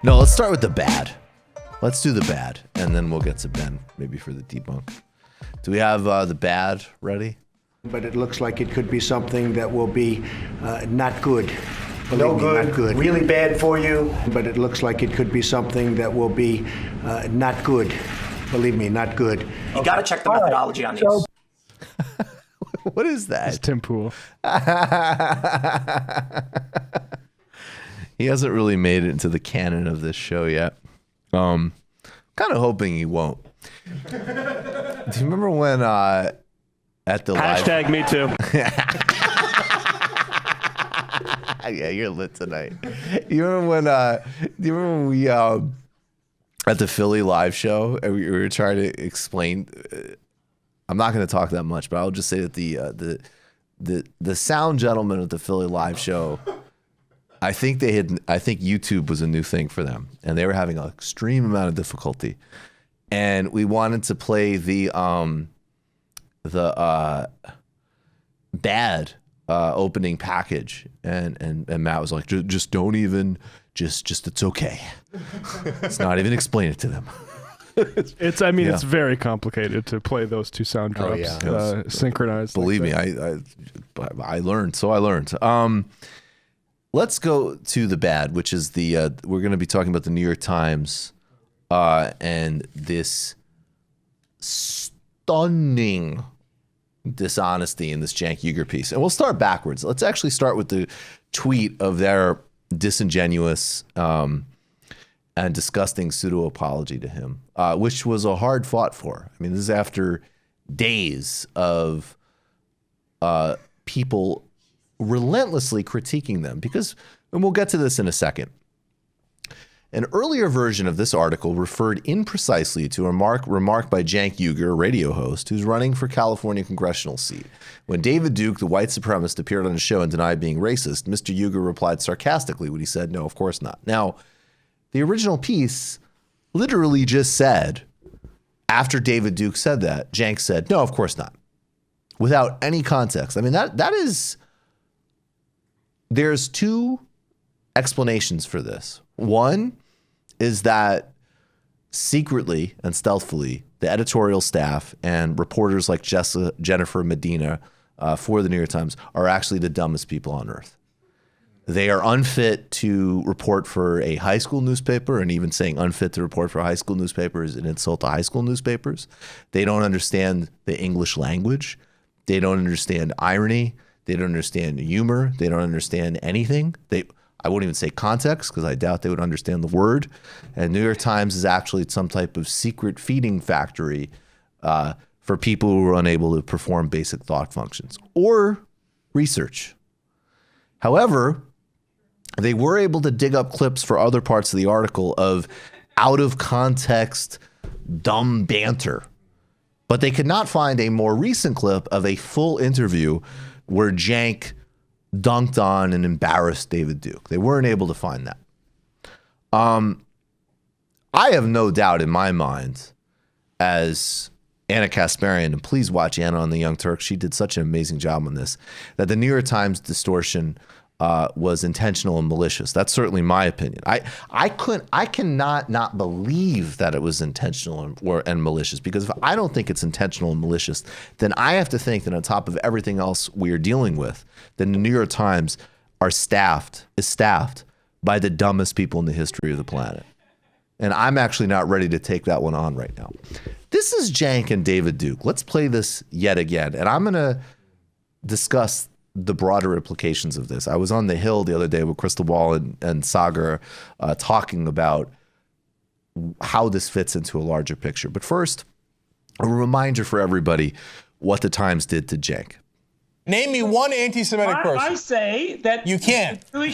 No, let's start with the bad. Let's do the bad, and then we'll get to Ben, maybe for the debunk. Do we have the bad ready? But it looks like it could be something that will be not good. No good, not good. Really bad for you. But it looks like it could be something that will be not good. Believe me, not good. You got to check the methodology on these. What is that? It's Tim Pool. He hasn't really made it into the canon of this show yet. Kind of hoping he won't. Do you remember when at the Hashtag me too. Yeah, you're lit tonight. You remember when? Do you remember when we at the Philly live show and we were trying to explain? I'm not going to talk that much, but I'll just say that the sound gentleman at the Philly live show, I think YouTube was a new thing for them, and they were having an extreme amount of difficulty. And we wanted to play the bad opening package, and Matt was like, just don't even, just it's okay. It's not even explain it to them. It's very complicated to play those two sound drops synchronized. Believe me, I learned. So I learned. Let's go to the bad, which is we're going to be talking about the New York Times and this stunning dishonesty in this Cenk Uygur piece. And we'll start backwards. Let's actually start with the tweet of their disingenuous and disgusting pseudo-apology to him, which was a hard fought for. I mean, this is after days of people relentlessly critiquing them because, and we'll get to this in a second. An earlier version of this article referred imprecisely to a remark by Cenk Uygur, a radio host, who's running for California congressional seat. When David Duke, the white supremacist, appeared on his show and denied being racist, Mr. Uygur replied sarcastically when he said, no, of course not. Now, the original piece literally just said, after David Duke said that, Cenk said, no, of course not, without any context. I mean, that is, there's two explanations for this. One is that secretly and stealthily, the editorial staff and reporters like Jennifer Medina for the New York Times are actually the dumbest people on earth. They are unfit to report for a high school newspaper, and even saying unfit to report for a high school newspaper is an insult to high school newspapers. They don't understand the English language. They don't understand irony. They don't understand humor. They don't understand anything. I wouldn't even say context because I doubt they would understand the word. And New York Times is actually some type of secret feeding factory for people who are unable to perform basic thought functions or research. However, they were able to dig up clips for other parts of the article of out of context, dumb banter. But they could not find a more recent clip of a full interview where Cenk dunked on and embarrassed David Duke. They weren't able to find that. I have no doubt in my mind, as Anna Kasparian, and please watch Anna on the Young Turks, she did such an amazing job on this, that the New York Times distortion was intentional and malicious. That's certainly my opinion. I cannot not believe that it was intentional and malicious, because if I don't think it's intentional and malicious, then I have to think that on top of everything else we are dealing with, then the New York Times is staffed by the dumbest people in the history of the planet. And I'm actually not ready to take that one on right now. This is Cenk and David Duke. Let's play this yet again. And I'm going to discuss the broader implications of this. I was on the Hill the other day with Crystal Ball and Sagar talking about how this fits into a larger picture. But first, a reminder for everybody what the Times did to Cenk. Name me one anti-Semitic person. I say that you can't. The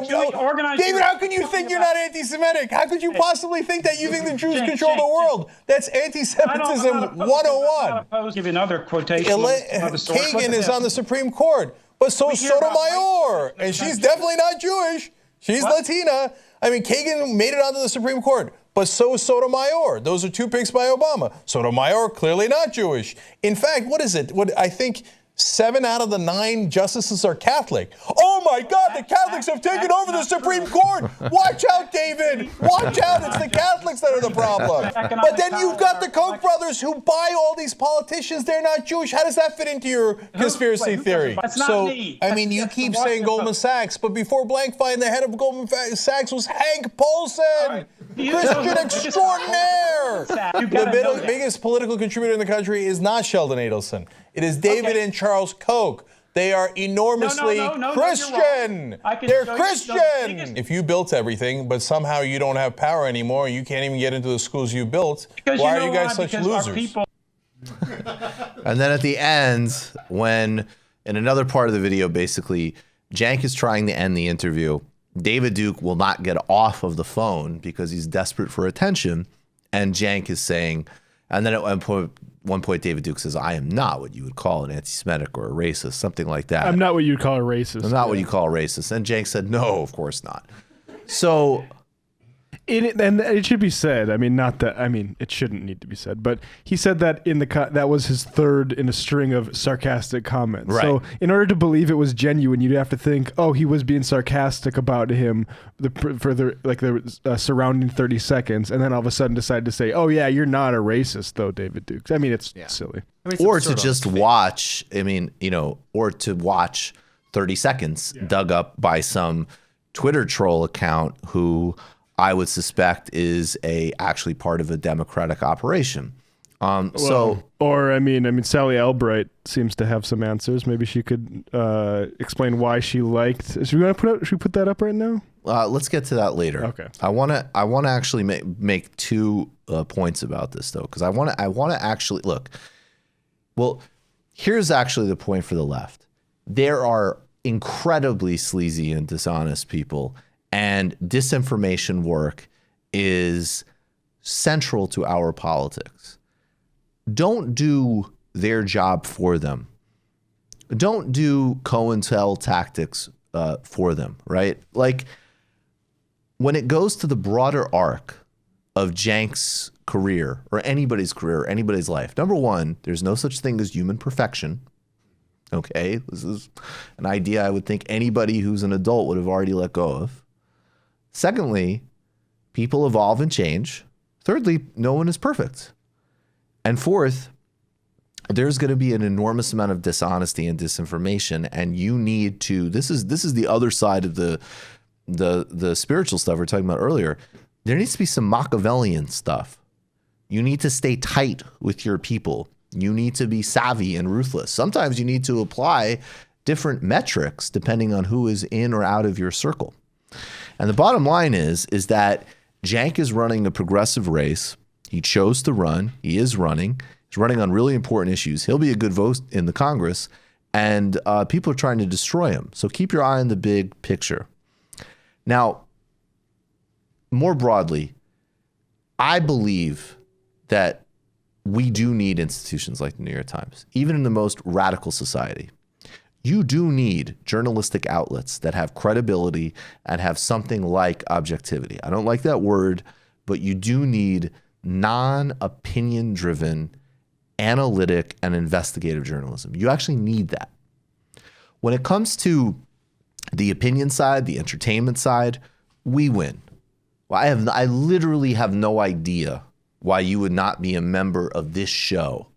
Jewish organized David, how can you think you're not anti-Semitic? How could you possibly think that you think the Jews control the world? That's anti-Semitism 101. I'll give you another quotation. Kagan is on the Supreme Court, but so is Sotomayor, and she's definitely not Jewish. She's Latina. I mean, Kagan made it onto the Supreme Court, but so is Sotomayor. Those are two picks by Obama. Sotomayor, clearly not Jewish. In fact, what is it? I think 7 out of the 9 justices are Catholic. Oh my God, the Catholics have taken over the Supreme Court. Watch out, David. Watch out. It's the Catholics that are the problem. But then you've got the Koch brothers who buy all these politicians. They're not Jewish. How does that fit into your conspiracy theory? That's not So, me. I mean, you keep saying Goldman Sachs, but before Blankfein, the head of Goldman Sachs was Hank Paulson. Christian extraordinaire. The biggest political contributor in the country is not Sheldon Adelson. It is David and Charles Koch. They are enormously Christian. They're Christian. If you built everything, but somehow you don't have power anymore, you can't even get into the schools you built, why are you guys such losers? And then at the end, when in another part of the video, basically, Cenk is trying to end the interview. David Duke will not get off of the phone because he's desperate for attention. And Cenk is saying, and then at one point, David Duke says, I am not what you would call an anti-Semitic or a racist, something like that. I'm not what you'd call a racist. I'm not what you call a racist. And Cenk said, no, of course not. So... And it should be said. I mean, not that. I mean, it shouldn't need to be said. But he said that that was his third in a string of sarcastic comments. Right. So in order to believe it was genuine, you'd have to think, oh, he was being sarcastic about him for the surrounding 30 seconds, and then all of a sudden decide to say, oh yeah, you're not a racist though, David Dukes. I mean, it's silly. I mean, or to just watch. I mean, or to watch 30 seconds dug up by some Twitter troll account who I would suspect is actually part of a Democratic operation. Or I mean, Sally Albright seems to have some answers. Maybe she could explain why she liked. Should we put that up right now? Let's get to that later. Okay. I want to actually make 2 points about this though, because I want to actually look. Well, here's actually the point for the left. There are incredibly sleazy and dishonest people. And disinformation work is central to our politics. Don't do their job for them. Don't do COINTEL tactics for them, right? Like when it goes to the broader arc of Cenk's career or anybody's career or anybody's life, number one, there's no such thing as human perfection. Okay, this is an idea I would think anybody who's an adult would have already let go of. Secondly, people evolve and change. Thirdly, no one is perfect. And fourth, there's going to be an enormous amount of dishonesty and disinformation, and you need to. This is the other side of the spiritual stuff we were talking about earlier. There needs to be some Machiavellian stuff. You need to stay tight with your people. You need to be savvy and ruthless. Sometimes you need to apply different metrics depending on who is in or out of your circle. And the bottom line is that Cenk is running a progressive race. He chose to run. He is running. He's running on really important issues. He'll be a good vote in the Congress, and people are trying to destroy him. So keep your eye on the big picture. Now, more broadly, I believe that we do need institutions like the New York Times, even in the most radical society. You do need journalistic outlets that have credibility and have something like objectivity. I don't like that word, but you do need non-opinion driven, analytic, and investigative journalism. You actually need that. When it comes to the opinion side, the entertainment side, we win. Well, I literally have no idea why you would not be a member of this show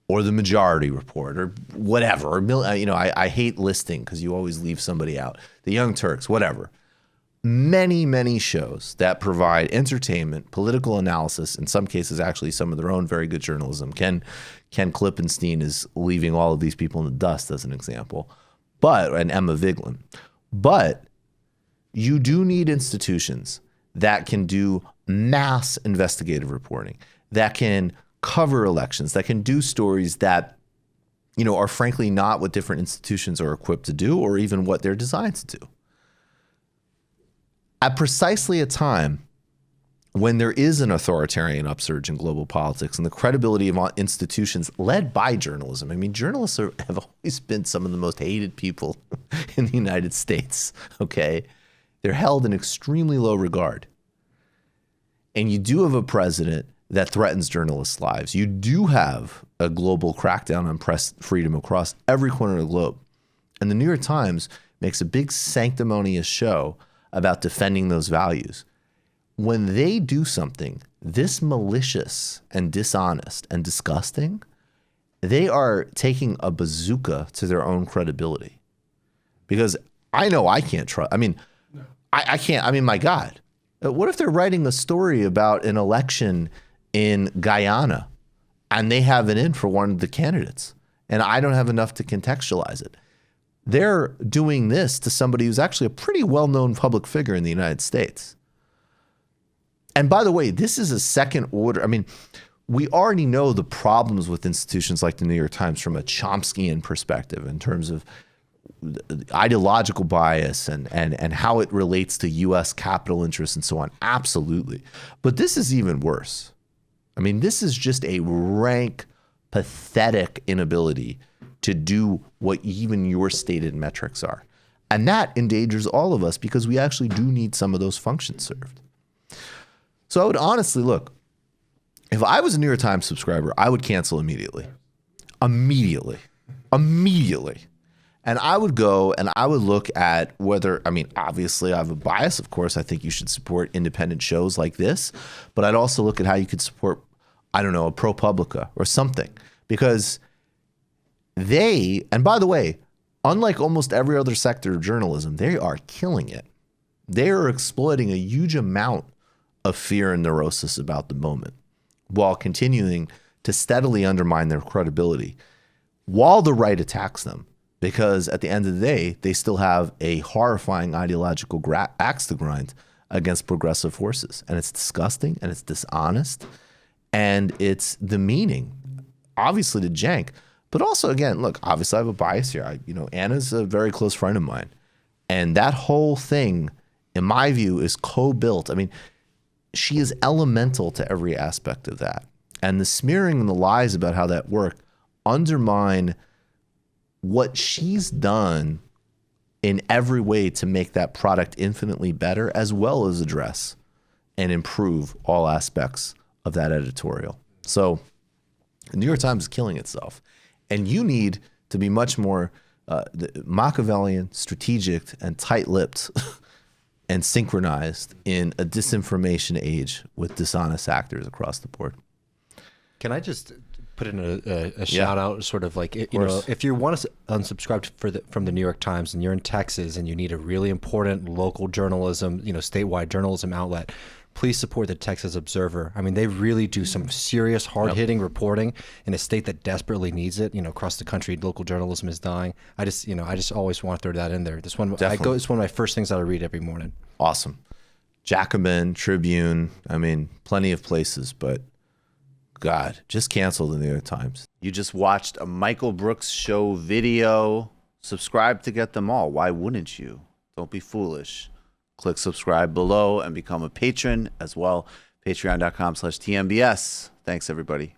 or the Majority Report or whatever. Or, I hate listing because you always leave somebody out. The Young Turks, whatever. Many, many shows that provide entertainment, political analysis, in some cases actually some of their own very good journalism. Ken Klippenstein is leaving all of these people in the dust as an example, and Emma Vigeland. But you do need institutions that can do mass investigative reporting, that can cover elections, that can do stories that, are frankly not what different institutions are equipped to do or even what they're designed to do. At precisely a time when there is an authoritarian upsurge in global politics and the credibility of institutions led by journalism. I mean, journalists have always been some of the most hated people in the United States, okay? They're held in extremely low regard. And you do have a president that threatens journalists' lives. You do have a global crackdown on press freedom across every corner of the globe. And the New York Times makes a big sanctimonious show about defending those values. When they do something this malicious and dishonest and disgusting, they are taking a bazooka to their own credibility. Because I know I can't trust. I mean, I can't. I mean, my God, what if they're writing a story about an election in Guyana and they have it in for one of the candidates and I don't have enough to contextualize it? They're doing this to somebody who's actually a pretty well-known public figure in the United States. And by the way, this is a second order. I mean, we already know the problems with institutions like the New York Times from a Chomskyan perspective in terms of ideological bias and how it relates to U.S. capital interests and so on. Absolutely. But this is even worse. I mean, this is just a rank, pathetic inability to do what even your stated metrics are. And that endangers all of us because we actually do need some of those functions served. So I would honestly look, if I was a New York Times subscriber, I would cancel immediately. Immediately. And I would go and I would look at whether, I mean, obviously I have a bias. Of course, I think you should support independent shows like this. But I'd also look at how you could support, I don't know, a ProPublica or something. Because they, and by the way, unlike almost every other sector of journalism, they are killing it. They are exploiting a huge amount of fear and neurosis about the moment while continuing to steadily undermine their credibility while the right attacks them. Because at the end of the day, they still have a horrifying ideological axe to grind against progressive forces. And it's disgusting and it's dishonest and it's demeaning, obviously to Cenk. But also, again, look, obviously I have a bias here. Anna's a very close friend of mine. And that whole thing, in my view, is co-built. I mean, she is elemental to every aspect of that. And the smearing and the lies about how that worked undermine what she's done in every way to make that product infinitely better, as well as address and improve all aspects of that editorial. So the New York Times is killing itself. And you need to be much more Machiavellian, strategic, and tight-lipped and synchronized in a disinformation age with dishonest actors across the board. Can I just put in a shout out, sort of like, if you want to unsubscribe from the New York Times and you're in Texas and you need a really important local journalism, statewide journalism outlet, please support the Texas Observer. I mean, they really do some serious, hard-hitting reporting in a state that desperately needs it. Across the country, local journalism is dying. I just always want to throw that in there. It's one of my first things that I read every morning. Awesome. Jacobin, Tribune, I mean, plenty of places, but God, just cancel the New York Times. You just watched a Michael Brooks show video. Subscribe to get them all. Why wouldn't you? Don't be foolish. Click subscribe below and become a patron as well. Patreon.com/TMBS. Thanks, everybody.